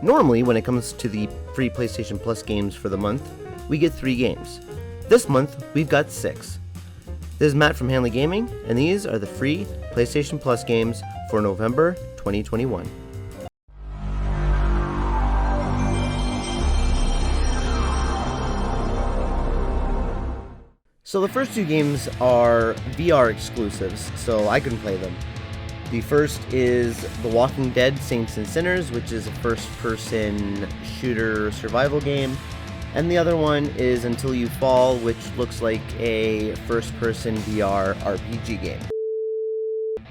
Normally, when it comes to the free PlayStation Plus games for the month, we get 3 games. This month, we've got 6. This is Matt from Hanley Gaming, and these are the free PlayStation Plus games for November 2021. So the first 2 games are VR exclusives, so I can play them. The first is The Walking Dead Saints and Sinners, which is a first-person shooter survival game. And the other one is Until You Fall, which looks like a first-person VR RPG game.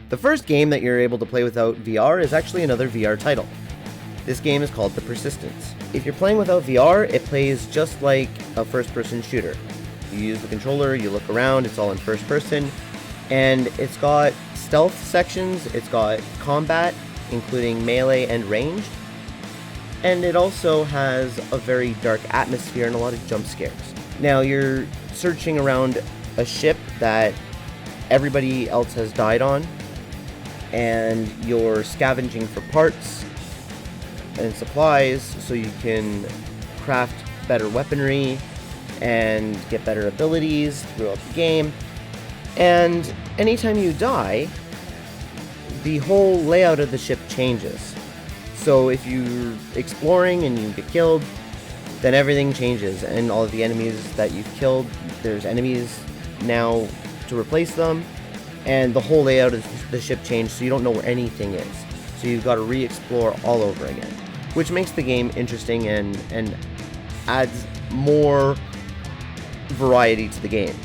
The first game that you're able to play without VR is actually another VR title. This game is called The Persistence. If you're playing without VR, it plays just like a first-person shooter. You use the controller, you look around, it's all in first person, and it's got stealth sections, it's got combat, including melee and ranged, and it also has a very dark atmosphere and a lot of jump scares. Now, you're searching around a ship that everybody else has died on, and you're scavenging for parts and supplies so you can craft better weaponry and get better abilities throughout the game. And anytime you die, the whole layout of the ship changes. So if you're exploring and you get killed, then everything changes, and all of the enemies that you've killed, there's enemies now to replace them, and the whole layout of the ship changed, so you don't know where anything is. So you've got to re-explore all over again, which makes the game interesting and adds more variety to the game.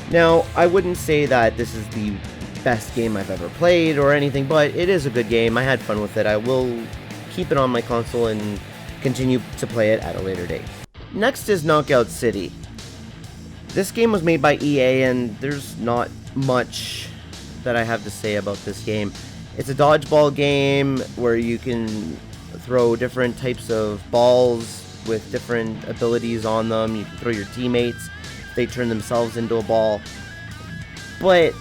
Now, I wouldn't say that this is the best game I've ever played or anything, but it is a good game. I had fun with it. I will keep it on my console and continue to play it at a later date. Next is Knockout City. This game was made by EA, and there's not much that I have to say about this game. It's a dodgeball game where you can throw different types of balls with different abilities on them. You can throw your teammates, they turn themselves into a ball. But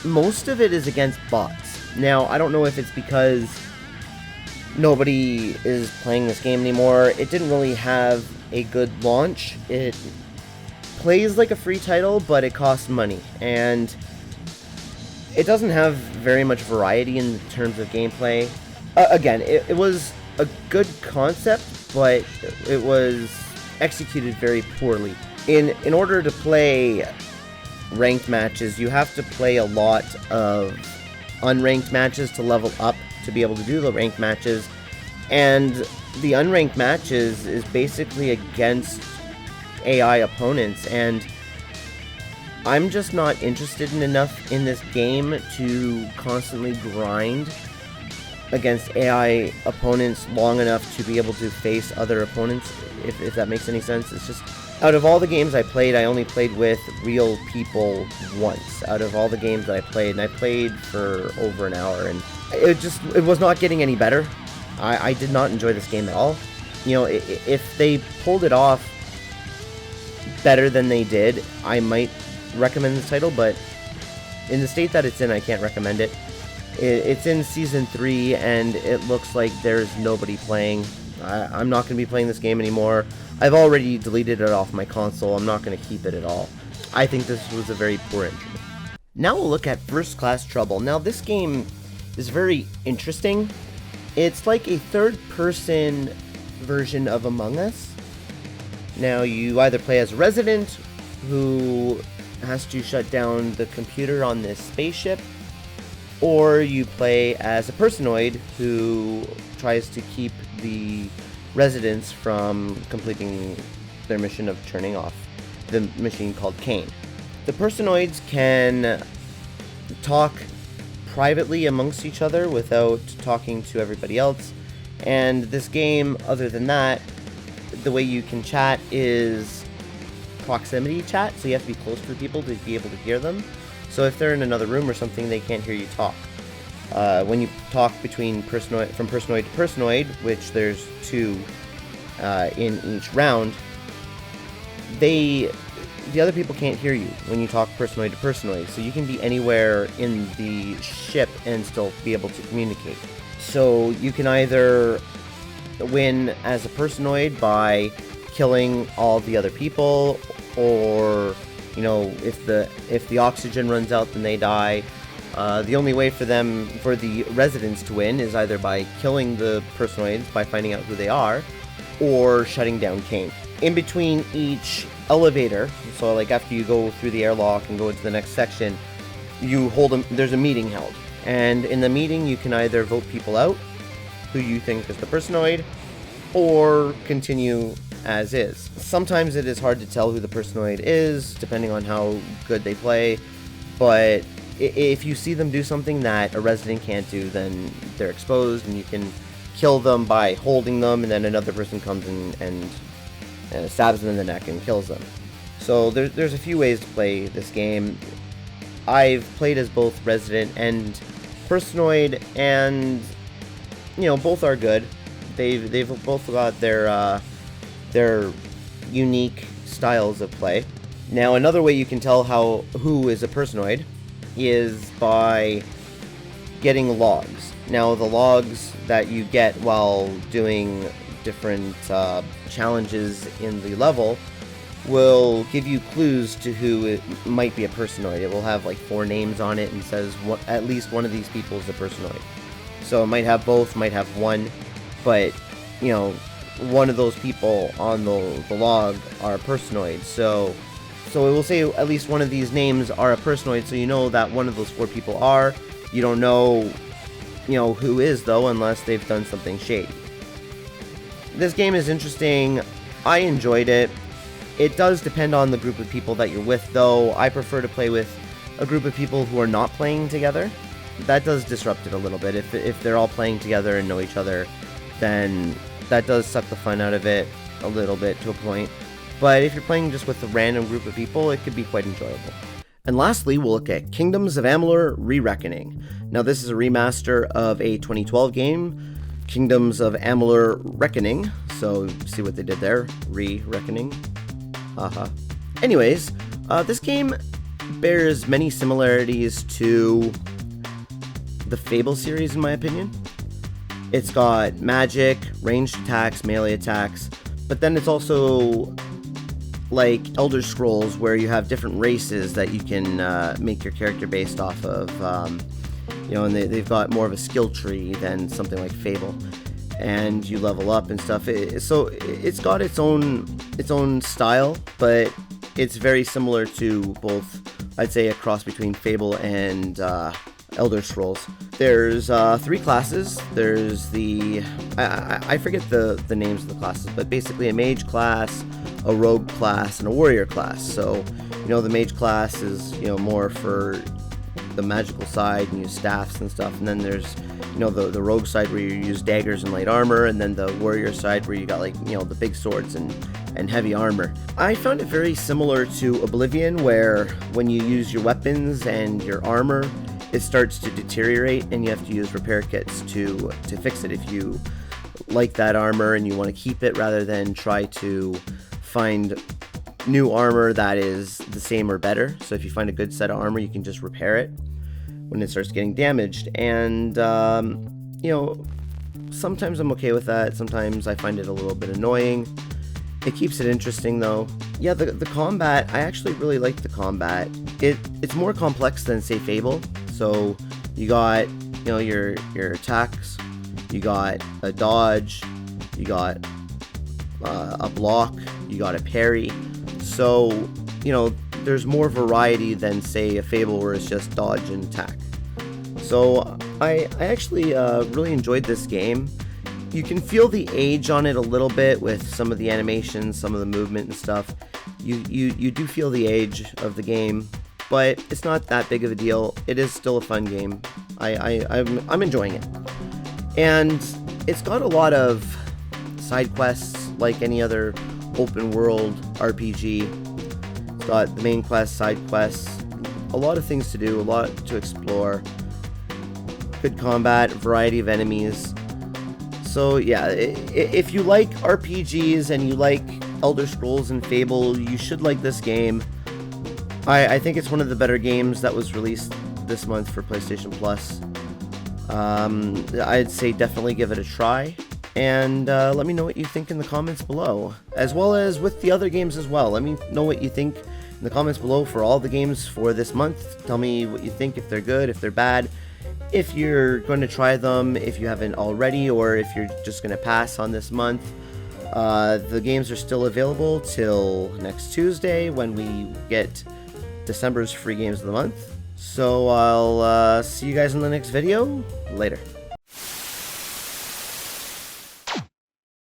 most of it is against bots. Now, I don't know if it's because nobody is playing this game anymore. It didn't really have a good launch. It plays like a free title, but it costs money. And it doesn't have very much variety in terms of gameplay. Again, it was a good concept, but it was executed very poorly. In order to play ranked matches, you have to play a lot of unranked matches to level up to be able to do the ranked matches. And the unranked matches is basically against AI opponents, and I'm just not interested enough in this game to constantly grind against AI opponents long enough to be able to face other opponents, if that makes any sense. It's just, out of all the games I played, I only played with real people once. Out of all the games that I played, and I played for over an hour, and it was not getting any better. I did not enjoy this game at all. You know, if they pulled it off better than they did, I might recommend this title, but in the state that it's in, I can't recommend it. It's in Season 3, and it looks like there's nobody playing. I'm not going to be playing this game anymore. I've already deleted it off my console. I'm not going to keep it at all. I think this was a very poor entry. Now we'll look at First Class Trouble. Now, this game is very interesting. It's like a third-person version of Among Us. Now, you either play as a resident who has to shut down the computer on this spaceship, or you play as a personoid who tries to keep the residents from completing their mission of turning off the machine called Kane. The personoids can talk privately amongst each other without talking to everybody else, and this game, other than that, the way you can chat is proximity chat, so you have to be close to the people to be able to hear them. So if they're in another room or something, they can't hear you talk. When you talk between from personoid to personoid, which there's 2 in each round, the other people can't hear you when you talk personoid to personoid, so you can be anywhere in the ship and still be able to communicate. So you can either win as a personoid by killing all the other people, or if the oxygen runs out, then they die. The only way for the residents to win is either by killing the personoids by finding out who they are, or shutting down Kane. In between each elevator, so like after you go through the airlock and go into the next section, there's a meeting held. And in the meeting, you can either vote people out, who you think is the personoid, or continue as is. Sometimes it is hard to tell who the personoid is, depending on how good they play, but if you see them do something that a resident can't do, then they're exposed, and you can kill them by holding them, and then another person comes and stabs them in the neck and kills them. So there's a few ways to play this game. I've played as both resident and personoid, and both are good. They've both got their unique styles of play. Now, another way you can tell who is a personoid is by getting logs. Now, the logs that you get while doing different challenges in the level will give you clues to who it might be a personoid. It will have like 4 names on it and says at least one of these people is a personoid. So it might have both, might have one, but one of those people on the log are a personoid. So it will say at least one of these names are a personoid, so you know that one of those 4 people are. You don't know, who is though, unless they've done something shady. This game is interesting. I enjoyed it. It does depend on the group of people that you're with, though. I prefer to play with a group of people who are not playing together. That does disrupt it a little bit. If they're all playing together and know each other, then that does suck the fun out of it a little bit to a point. But if you're playing just with a random group of people, it could be quite enjoyable. And lastly, we'll look at Kingdoms of Amalur: Re-Reckoning. Now, this is a remaster of a 2012 game, Kingdoms of Amalur: Reckoning. So, see what they did there? Re-Reckoning. Anyways, this game bears many similarities to the Fable series, in my opinion. It's got magic, ranged attacks, melee attacks, but then it's also like Elder Scrolls, where you have different races that you can make your character based off of, and they've got more of a skill tree than something like Fable, and you level up and stuff. So it's got its own style, but it's very similar to both, I'd say, a cross between Fable and Elder Scrolls. There's 3 classes. There's I forget the names of the classes, but basically a mage class, a rogue class, and a warrior class. So, the mage class is, more for the magical side and use staffs and stuff. And then there's, the rogue side where you use daggers and light armor, and then the warrior side where you got the big swords and heavy armor. I found it very similar to Oblivion, where when you use your weapons and your armor, it starts to deteriorate and you have to use repair kits to fix it if you like that armor and you want to keep it, rather than try to find new armor that is the same or better. So if you find a good set of armor, you can just repair it when it starts getting damaged. And sometimes I'm okay with that. Sometimes I find it a little bit annoying. It keeps it interesting though. Yeah, the combat, I actually really like the combat. It's more complex than, say, Fable. So you got, your attacks, you got a dodge, you got a block, you got a parry. So, there's more variety than, say, a Fable where it's just dodge and attack. So I actually really enjoyed this game. You can feel the age on it a little bit with some of the animations, some of the movement and stuff. You do feel the age of the game, but it's not that big of a deal. It is still a fun game. I'm enjoying it. And it's got a lot of side quests like any other open world RPG. It's got the main quest, side quests, a lot of things to do, a lot to explore. Good combat, variety of enemies. So yeah, if you like RPGs and you like Elder Scrolls and Fable, you should like this game. I think it's one of the better games that was released this month for PlayStation Plus. I'd say definitely give it a try, and let me know what you think in the comments below, as well as with the other games as well. Let me know what you think in the comments below for all the games for this month. Tell me what you think, if they're good, if they're bad, if you're going to try them, if you haven't already, or if you're just going to pass on this month. The games are still available till next Tuesday when we get December's free games of the month. So I'll see you guys in the next video. Later.